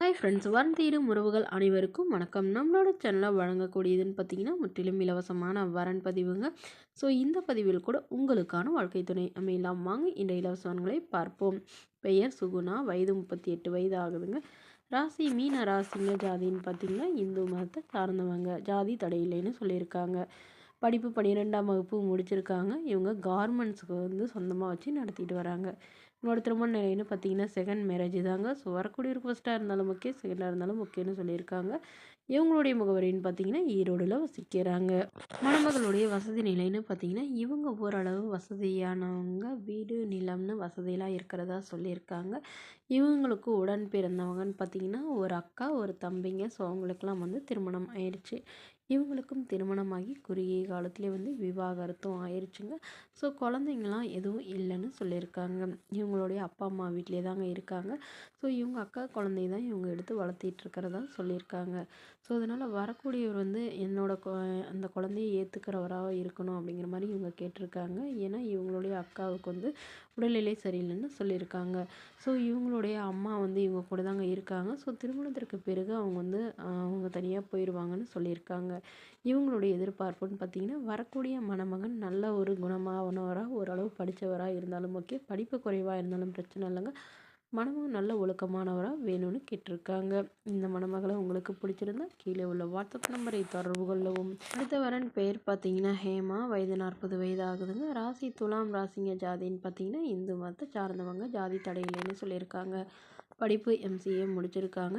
Hi friends, வரன் தேடும் உறவுகள் அனைவருக்கும் வணக்கம். நம்மளோட சேனலில் வழங்கக்கூடியதுன்னு பார்த்தீங்கன்னா முற்றிலும் இலவசமான வரன் பதிவுங்க. ஸோ இந்த பதிவில் கூட உங்களுக்கான வாழ்க்கை துணை அமையலாம். வாங்க இந்த இலவசங்களை பார்ப்போம். பெயர் சுகுணா, வயது 38 வயது ஆகுதுங்க. ராசி மீன ராசிங்க. ஜாதின்னு பார்த்தீங்கன்னா இந்து மதத்தை சார்ந்தவங்க. ஜாதி தடையில்லைன்னு சொல்லியிருக்காங்க. படிப்பு 12ஆம் வகுப்பு முடிச்சிருக்காங்க. இவங்க கார்மெண்ட்ஸுக்கு சொந்தமாக வச்சு நடத்திட்டு வராங்க. என்னோட திருமண நிலைன்னு பார்த்தீங்கன்னா செகண்ட் மேரேஜ் தாங்க. ஸோ வரக்கூடியவருக்கு ஃபஸ்ட்டாக இருந்தாலும் ஓகே, செகண்டாக இருந்தாலும் ஓகேன்னு சொல்லியிருக்காங்க. இவங்களுடைய முகவரின்னு பார்த்தீங்கன்னா ஈரோடில் வசிக்கிறாங்க. மணமகளுடைய வசதி நிலைன்னு பார்த்தீங்கன்னா இவங்க ஓரளவு வசதியானவங்க. வீடு நிலம்னு வசதியெல்லாம் இருக்கிறதா சொல்லியிருக்காங்க. இவங்களுக்கு உடன் பிறந்தவங்கன்னு பார்த்தீங்கன்னா ஒரு அக்கா ஒரு தம்பிங்க. ஸோ அவங்களுக்கெல்லாம் திருமணம் ஆயிடுச்சு. இவங்களுக்கும் திருமணமாகி குறுகிய காலத்திலே விவாகரத்தும் ஆயிடுச்சுங்க. ஸோ குழந்தைங்களாம் எதுவும் இல்லைன்னு சொல்லியிருக்காங்க. இவங்களுடைய அப்பா அம்மா வீட்டிலே தாங்க இருக்காங்க. ஸோ இவங்க அக்கா குழந்தை தான் இவங்க எடுத்து வளர்த்திட்டு இருக்கிறதா சொல்லியிருக்காங்க. ஸோ அதனால் வரக்கூடியவர் அந்த குழந்தையை ஏற்றுக்கிறவராக இருக்கணும் அப்படிங்கிற மாதிரி இவங்க கேட்டிருக்காங்க. ஏன்னா இவங்களுடைய அக்காவுக்கு உடல்நிலை சரியில்லைன்னு சொல்லியிருக்காங்க. ஸோ இவங்களுடைய அம்மா இவங்க கூட தாங்க இருக்காங்க. ஸோ திருமணத்திற்கு பிறகு அவங்க தனியாக போயிடுவாங்கன்னு சொல்லியிருக்காங்க. இவங்களுடைய எதிர்பார்ப்புன்னு பார்த்தீங்கன்னா வரக்கூடிய மணமகன் நல்ல ஒரு குணமானவராக, ஓரளவு படித்தவராக இருந்தாலும் ஓகே, படிப்பு குறைவாக இருந்தாலும் பிரச்சனை இல்லைங்க. மணமகன் நல்ல ஒழுக்கமானவராக வேணும்னு கேட்டிருக்காங்க. இந்த மணமகளை உங்களுக்கு பிடிச்சிருந்தா கீழே உள்ள வாட்ஸ்அப் நம்பரை தொடர்பு கொள்ளவும். அடுத்த வரன் பெயர் பார்த்தீங்கன்னா ஹேமா, வயது 40 வயது ஆகுதுங்க. ராசி துலாம் ராசிங்க. ஜாதின்னு பார்த்தீங்கன்னா இந்து மதத்தை சார்ந்தவங்க. ஜாதி தடையில்லைன்னு சொல்லியிருக்காங்க. படிப்பு எம்சிஏ முடிச்சிருக்காங்க.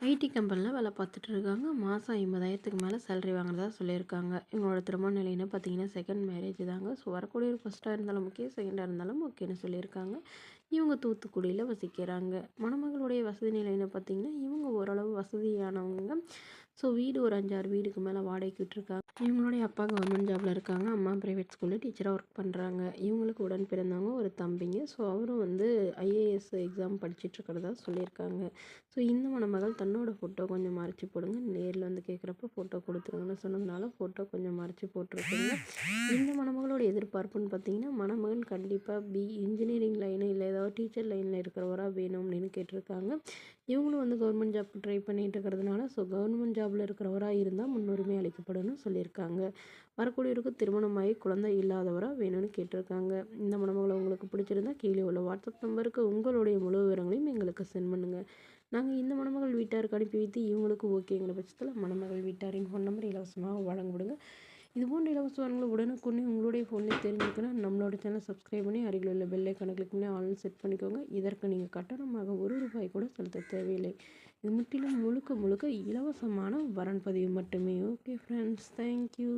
ஐடி கம்பெனியில் வேலை பார்த்துட்டு இருக்காங்க. மாதம் 50,000க்கு மேலே சேலரி வாங்குறதா சொல்லியிருக்காங்க. இவங்களோட திருமண நிலைன்னு பார்த்தீங்கன்னா செகண்ட் மேரேஜ் தாங்க. ஸோ வரக்கூடிய ஒரு ஃபஸ்ட்டாக இருந்தாலும் ஓகே, செகண்டாக இருந்தாலும் ஓகேன்னு சொல்லியிருக்காங்க. இவங்க தூத்துக்குடியில் வசிக்கிறாங்க. மணமகளுடைய வசதி நிலைன்னு பார்த்தீங்கன்னா இவங்க ஓரளவு வசதியானவங்க. ஸோ வீடு ஒரு 5-6 வீடுக்கு மேலே வாடகைக்கு விட்டுருக்காங்க. இவங்களுடைய அப்பா கவர்மெண்ட் ஜாபில் இருக்காங்க. அம்மா ப்ரைவேட் ஸ்கூலில் டீச்சராக ஒர்க் பண்ணுறாங்க. இவங்களுக்கு உடன் பிறந்தவங்க ஒரு தம்பிங்க. ஸோ அவரும் ஐஏஎஸ் எக்ஸாம் படிச்சுட்டு இருக்கிறதா சொல்லியிருக்காங்க. ஸோ இந்த மணமகள் தன்னோட ஃபோட்டோ கொஞ்சம் மறைச்சி போடுங்க, நேரில் கேட்குறப்ப ஃபோட்டோ கொடுத்துருங்கன்னு சொன்னதுனால ஃபோட்டோ கொஞ்சம் மறைச்சி போட்டிருக்குங்க. இந்த மணமகளோட எதிர்பார்ப்புன்னு பார்த்தீங்கன்னா மணமகன் கண்டிப்பாக இன்ஜினியரிங் லைனு இல்லை ஏதாவது டீச்சர் லைனில் இருக்கிறவராக வேணும் அப்படின்னு கேட்டிருக்காங்க. இவங்களும் கவர்மெண்ட் ஜாப் ட்ரை பண்ணிட்டு இருக்கிறதுனால ஸோ கவர்மெண்ட் ஜாபில் இருக்கிறவராக இருந்தால் முன்னுரிமை அளிக்கப்படும்னு சொல்லியிருக்காங்க. வரக்கூடியவருக்கு திருமணமாகி குழந்தை இல்லாதவராக வேணும்னு கேட்டிருக்காங்க. இந்த மணமகளை உங்களுக்கு பிடிச்சிருந்தா கீழே உள்ள வாட்ஸ்அப் நம்பருக்கு உங்களுடைய முழு விவரங்களையும் எங்களுக்கு சென்ட் பண்ணுங்கள். நாங்கள் இந்த மணமகள் வீட்டாருக்கு அனுப்பி வைத்து இவங்களுக்கு ஓகேங்கிற பட்சத்தில் மணமகள் வீட்டாரின் ஃபோன் நம்பர் இலவசமாக வழங்க விடுங்க. இது போன்ற இலவச வரங்களை உடனுக்குடனே உங்களுடைய ஃபோன்லேயே தெரிஞ்சுக்கணும். நம்மளோட சேனல் சப்ஸ்கிரைப் பண்ணி அருகில் உள்ள பெல் ஐக்கானை கிளிக் பண்ணி ஆல் செட் பண்ணிக்கோங்க. இதற்கு நீங்கள் கட்டணமாக ₹1 கூட செலுத்த தேவையில்லை. இது முற்றிலும் முழுக்க இலவசமான வரன் பதிவு மட்டுமே. Okay friends, thank you.